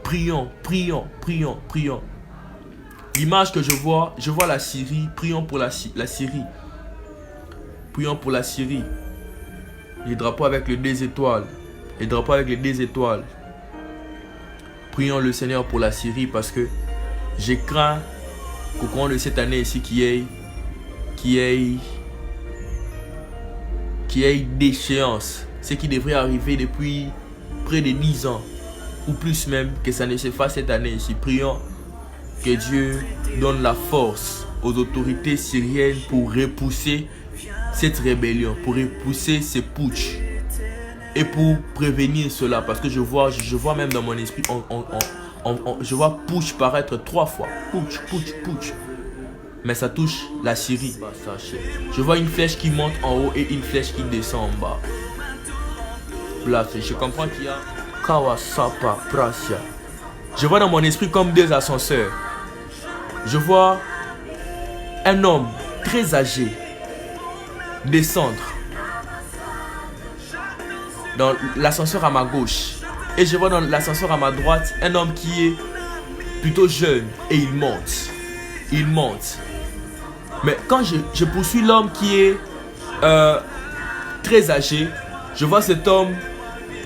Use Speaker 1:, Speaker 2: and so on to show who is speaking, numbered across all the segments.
Speaker 1: prions, prions, prions, prions. L'image que je vois la Syrie. Prions pour la Syrie. Prions pour la Syrie. Les drapeaux avec les 2 étoiles. Les drapeaux avec les 2 étoiles. Prions le Seigneur pour la Syrie parce que j'ai craint qu'au cours de cette année ici qu'il y ait déchéance. Ce qui devrait arriver depuis près de 10 ans. Ou plus même, que ça ne se fasse cette année ici. Prions que Dieu donne la force aux autorités syriennes pour repousser cette rébellion, pour repousser ces putsch et pour prévenir cela. Parce que je vois même dans mon esprit, je vois putsch paraître 3 fois. Putsch, putsch, putsch. Mais ça touche la Syrie. Je vois une flèche qui monte en haut et une flèche qui descend en bas. Là, je comprends qu'il y a Kawasapa Prasia. Je vois dans mon esprit comme 2 ascenseurs. Je vois un homme très âgé descendre dans l'ascenseur à ma gauche. Et je vois dans l'ascenseur à ma droite un homme qui est plutôt jeune et il monte. Il monte. Mais quand je poursuis l'homme qui est très âgé, je vois cet homme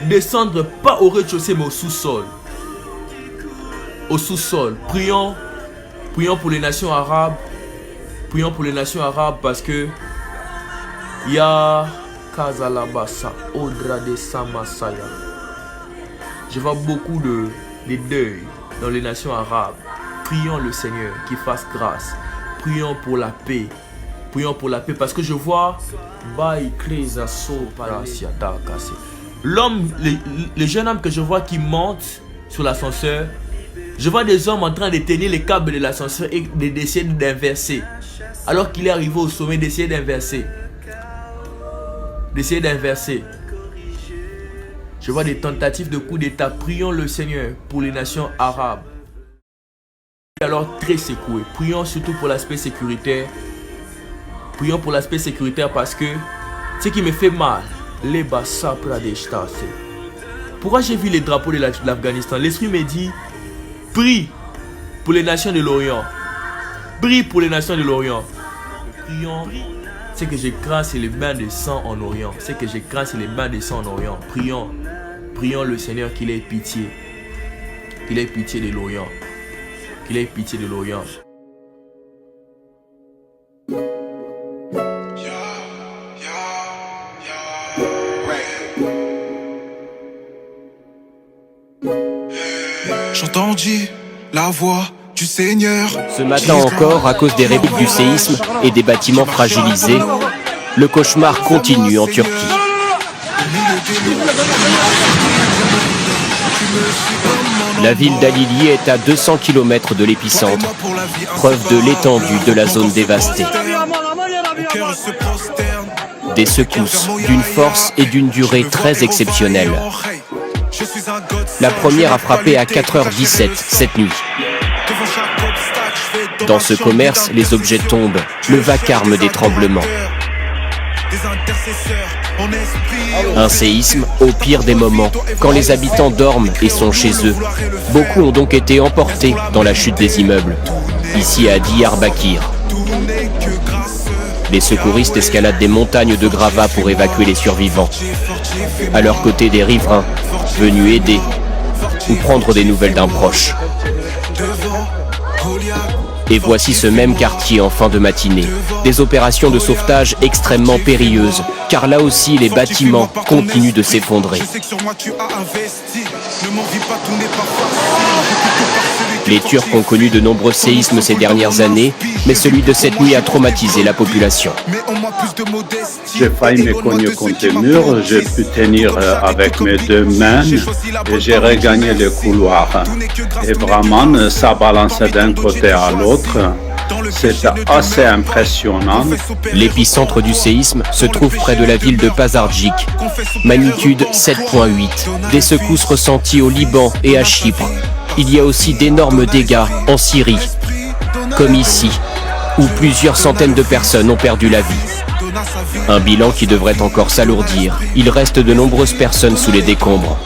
Speaker 1: descendre pas au rez-de-chaussée mais au sous-sol. Au sous-sol. Prions pour les nations arabes. Prions pour les nations arabes parce que il y a Kazalabasa, Odra de Samasaya. Je vois beaucoup de deuil dans les nations arabes. Prions le Seigneur qui fasse grâce. Prions pour la paix. Prions pour la paix parce que je vois l'homme, le jeune homme que je vois qui monte sur l'ascenseur. Je vois des hommes en train de tenir les câbles de l'ascenseur et d'essayer d'inverser. Alors qu'il est arrivé au sommet, d'essayer d'inverser. D'essayer d'inverser. Je vois des tentatives de coup d'état. Prions le Seigneur pour les nations arabes. Alors très secoué. Prions surtout pour l'aspect sécuritaire. Prions pour l'aspect sécuritaire parce que ce qui me fait mal, les Bassa Pradeshtase. Pourquoi j'ai vu les drapeaux de l'Afghanistan? L'esprit me dit, prie pour les nations de l'Orient. Prie pour les nations de l'Orient. Prions. Ce que je crains, c'est les bains de sang en Orient. Ce que je crains, c'est les bains de sang en Orient. Prions. Prions le Seigneur qu'il ait pitié. Qu'il ait pitié de l'Orient. Qu'il ait pitié de l'Orient.
Speaker 2: J'entendis la voix du Seigneur.
Speaker 3: Ce matin encore, à cause des répliques du séisme et des bâtiments fragilisés, le cauchemar continue en Turquie. La ville d'Alili est à 200 km de l'épicentre, preuve de l'étendue de la zone dévastée. Des secousses d'une force et d'une durée très exceptionnelles. La première a frappé à 4h17 cette nuit. Dans ce commerce, les objets tombent, le vacarme des tremblements. Un séisme au pire des moments, quand les habitants dorment et sont chez eux. Beaucoup ont donc été emportés dans la chute des immeubles, ici à Diyarbakir. Les secouristes escaladent des montagnes de gravats pour évacuer les survivants. À leur côté, des riverains, venus aider ou prendre des nouvelles d'un proche. Et voici ce même quartier en fin de matinée. Des opérations de sauvetage extrêmement périlleuses, car là aussi les bâtiments continuent de s'effondrer. Les Turcs ont connu de nombreux séismes ces dernières années, mais celui de cette nuit a traumatisé la population.
Speaker 4: J'ai failli me cogner contre le mur, j'ai pu tenir avec mes 2 mains et j'ai regagné le couloir. Et vraiment, ça balançait d'un côté à l'autre. C'était assez impressionnant.
Speaker 3: L'épicentre du séisme se trouve près de la ville de Pazarjik. Magnitude 7.8. Des secousses ressenties au Liban et à Chypre. Il y a aussi d'énormes dégâts en Syrie, comme ici, où plusieurs centaines de personnes ont perdu la vie. Un bilan qui devrait encore s'alourdir. Il reste de nombreuses personnes sous les décombres.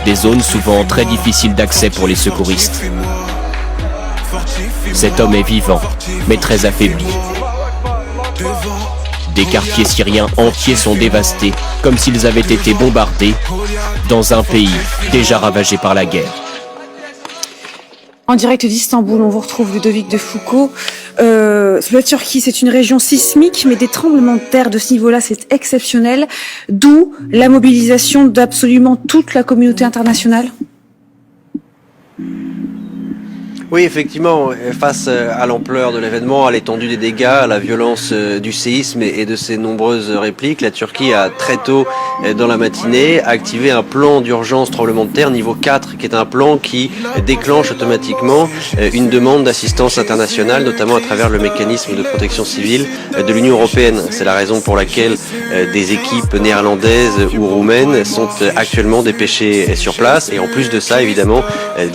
Speaker 3: des zones souvent très difficiles d'accès pour les secouristes. Cet homme est vivant, mais très affaibli. Des quartiers syriens entiers sont dévastés, comme s'ils avaient été bombardés, dans un pays déjà ravagé par la guerre.
Speaker 5: En direct d'Istanbul, on vous retrouve Ludovic de Foucault. La Turquie, c'est une région sismique, mais des tremblements de terre de ce niveau-là, c'est exceptionnel. D'où la mobilisation d'absolument toute la communauté internationale.
Speaker 6: Oui, effectivement, face à l'ampleur de l'événement, à l'étendue des dégâts, à la violence du séisme et de ses nombreuses répliques, la Turquie a très tôt dans la matinée activé un plan d'urgence tremblement de terre niveau 4, qui est un plan qui déclenche automatiquement une demande d'assistance internationale, notamment à travers le mécanisme de protection civile de l'Union européenne. C'est la raison pour laquelle des équipes néerlandaises ou roumaines sont actuellement dépêchées sur place. Et en plus de ça, évidemment,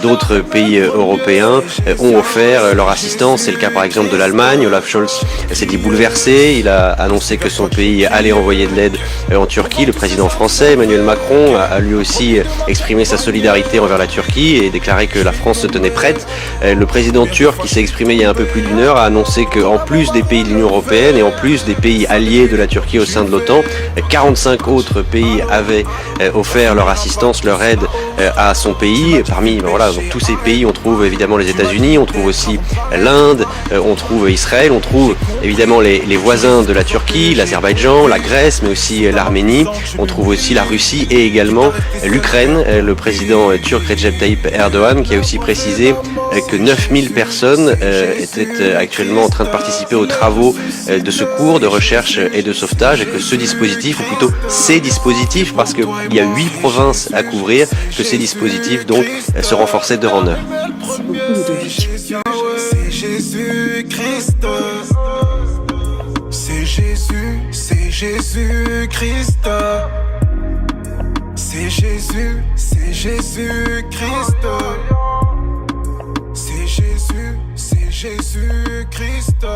Speaker 6: d'autres pays européens ont offert leur assistance. C'est le cas par exemple de l'Allemagne. Olaf Scholz s'est dit bouleversé. Il a annoncé que son pays allait envoyer de l'aide en Turquie. Le président français Emmanuel Macron a lui aussi exprimé sa solidarité envers la Turquie et déclaré que la France se tenait prête. Le président turc, qui s'est exprimé il y a un peu plus d'une heure, a annoncé qu'en plus des pays de l'Union européenne et en plus des pays alliés de la Turquie au sein de l'OTAN, 45 autres pays avaient offert leur assistance, leur aide à son pays. Et parmi donc, tous ces pays, on trouve évidemment les États-Unis, on trouve aussi l'Inde, on trouve Israël, on trouve évidemment les voisins de la Turquie, l'Azerbaïdjan, la Grèce, mais aussi l'Arménie. On trouve aussi la Russie et également l'Ukraine. Le président turc Recep Tayyip Erdogan qui a aussi précisé que 9000 personnes étaient actuellement en train de participer aux travaux de secours, de recherche et de sauvetage, et que ce dispositif, ou plutôt ces dispositifs, parce qu'il y a 8 provinces à couvrir, que ces dispositifs donc se renforçaient d'heure en heure.
Speaker 2: C'est Jésus-Christ. C'est Jésus-Christ. C'est Jésus-Christ. C'est Jésus-Christ.